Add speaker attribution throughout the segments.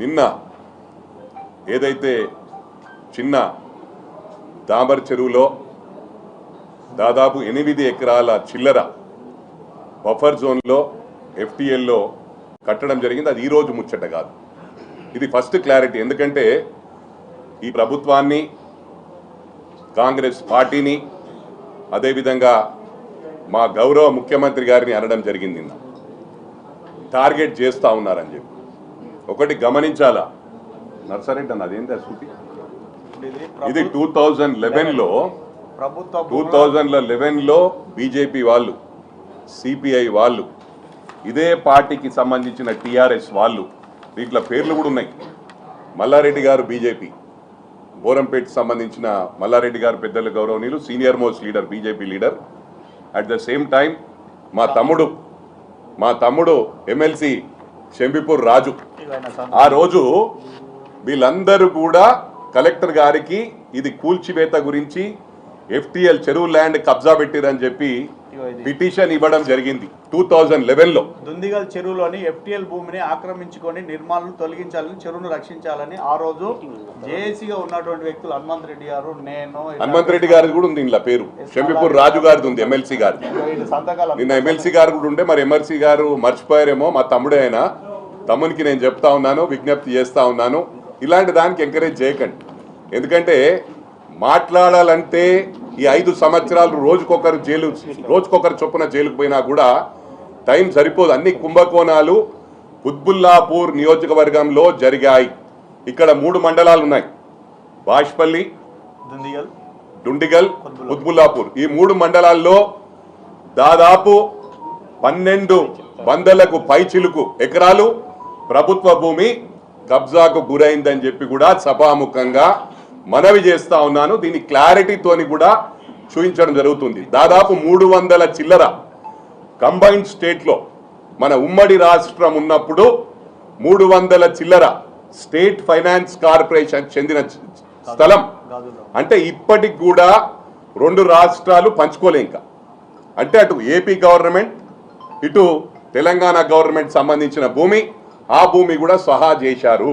Speaker 1: నిన్న ఏదైతే చిన్న దామర్ చెరువులో దాదాపు 8 ఎకరాల చిల్లర బఫర్ జోన్లో FTLలో కట్టడం జరిగింది. అది ఈరోజు ముచ్చట కాదు, ఇది ఫస్ట్ క్లారిటీ. ఎందుకంటే ఈ ప్రభుత్వాన్ని, కాంగ్రెస్ పార్టీని, అదేవిధంగా మా గౌరవ ముఖ్యమంత్రి గారిని అనడం జరిగింది. నిన్న టార్గెట్ చేస్తూ ఉన్నారని చెప్పి ఒకటి గమనించాలా నర్సరెడ్డి అన్న, అదేంటి సూటి, ఇది 2011లో బీజేపీ వాళ్ళు, సిపిఐ వాళ్ళు, ఇదే పార్టీకి సంబంధించిన TRS వాళ్ళు, వీటిలో పేర్లు కూడా ఉన్నాయి. మల్లారెడ్డి గారు బీజేపీ, బోరంపేటకి సంబంధించిన మల్లారెడ్డి గారు పెద్దలు గౌరవనీయులు, senior most leader, BJP leader. At the same time మా తమ్ముడు ఎమ్మెల్సీ షంబిపూర్ రాజు. ఆ రోజు వీళ్ళందరూ కూడా కలెక్టర్ గారికి ఇది కూల్చివేత గురించి FTL చెరువు ల్యాండ్ కబ్జా పెట్టిరని చెప్పి పిటిషన్ ఇవ్వడం జరిగింది 2011లో.
Speaker 2: దుందిగల్ చెరువులోని FTL భూమిని ఆక్రమించుకొని నిర్మాణాలను తొలగించాలని, చెరువును రక్షించాలని ఆ రోజు జేఏసీగా ఉన్నటువంటి వ్యక్తులు హనుమంతరెడ్డి గారు, నేను,
Speaker 1: హనుమంతరెడ్డి గారి కూడా ఉంది ఇంట్లో పేరు, షంబిపూర్ రాజు గారిది ఉంది, ఎమ్మెల్సీ గారిది. నిన్న ఎమ్మెల్సీ గారు కూడా ఉండే, మరి ఎమ్మెల్సీ గారు మర్చిపోయారేమో. మా తమ్ముడే అయినా, తమ్మునికి నేను చెప్తా ఉన్నాను, విజ్ఞప్తి చేస్తా ఉన్నాను, ఇలాంటి దానికి ఎంకరేజ్ చేయకండి. ఎందుకంటే మాట్లాడాలంటే ఈ 5 సంవత్సరాలు రోజుకొకరు చొప్పున జైలుకు పోయినా కూడా టైం సరిపోదు. అన్ని కుంభకోణాలు కుత్బుల్లాపూర్ నియోజకవర్గంలో జరిగాయి. ఇక్కడ 3 మండలాలు ఉన్నాయి, బాష్పల్లి, దుండిగల్, కుత్బుల్లాపూర్. ఈ 3 మండలాల్లో దాదాపు 1200 పైచిలుకు ఎకరాలు ప్రభుత్వ భూమి కబ్జాకు గురైందని చెప్పి కూడా సభాముఖంగా మనవి చేస్తా ఉన్నాను. దీని క్లారిటీతోని కూడా చూపించడం జరుగుతుంది. దాదాపు 300 చిల్లర కంబైన్డ్ స్టేట్లో, మన ఉమ్మడి రాష్ట్రం ఉన్నప్పుడు 300 చిల్లర స్టేట్ ఫైనాన్స్ కార్పొరేషన్ చెందిన స్థలం. అంటే ఇప్పటికి కూడా 2 రాష్ట్రాలు పంచుకోలే ఇంకా. అంటే అటు ఏపీ గవర్నమెంట్, ఇటు తెలంగాణ గవర్నమెంట్ సంబంధించిన భూమి, ఆ భూమి కూడా స్వహా చేశారు.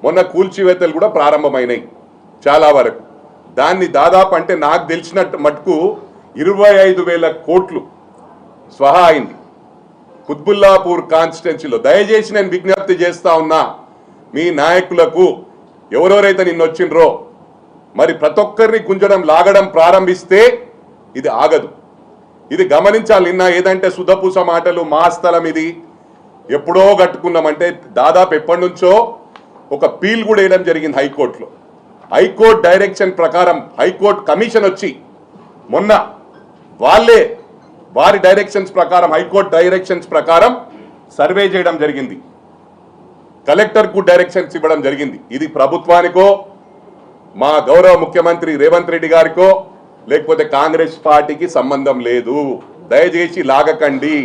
Speaker 1: మొన్న కూల్చివేతలు కూడా ప్రారంభమైనాయి చాలా వరకు. దాన్ని దాదాపు అంటే నాకు తెలిసినట్టు మటుకు 25,000 కోట్లు స్వహా అయింది కుత్బుల్లాపూర్ కాన్స్టిట్యున్సీలో. దయచేసి నేను విజ్ఞప్తి చేస్తా ఉన్నా మీ నాయకులకు, ఎవరెవరైతే నిన్న వచ్చిండ్రో, మరి ప్రతి ఒక్కరిని గుంజడం, లాగడం ప్రారంభిస్తే ఇది ఆగదు. ఇది గమనించాలి. నిన్న ఏదంటే సుధపూస మాటలు, మా స్థలం ఇది ఎప్పుడో కట్టుకున్నామంటే దాదాపు ఎప్పటి నుంచో ఒక పీల్ కూడా వేయడం జరిగింది హైకోర్టులో. హైకోర్టు డైరెక్షన్ ప్రకారం, హైకోర్టు కమిషన్ వచ్చి మొన్న వారి డైరెక్షన్స్ ప్రకారం, హైకోర్టు డైరెక్షన్స్ ప్రకారం సర్వే చేయడం జరిగింది, కలెక్టర్కు డైరెక్షన్స్ ఇవ్వడం జరిగింది. ఇది ప్రభుత్వానికో, మా గౌరవ ముఖ్యమంత్రి రేవంత్ రెడ్డి గారికో, లేకపోతే కాంగ్రెస్ పార్టీకి సంబంధం లేదు. దయచేసి లాగకండి.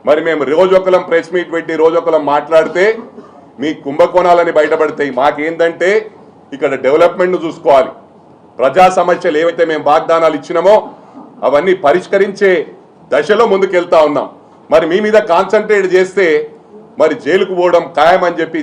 Speaker 1: మరి మేము రోజొకలం ప్రెస్ మీట్ పెట్టి రోజొకలం మాట్లాడితే మీ కుంభకోణాలని బయటపడతాయి. మాకేందంటే ఇక్కడ డెవలప్మెంట్ను చూసుకోవాలి. ప్రజా సమస్యలు ఏవైతే మేము వాగ్దానాలు ఇచ్చినామో అవన్నీ పరిష్కరించే దశలో ముందుకెళ్తా ఉన్నాం. మరి మీ మీద కాన్సన్ట్రేట్ చేస్తే మరి జైలుకు పోవడం ఖాయమని చెప్పి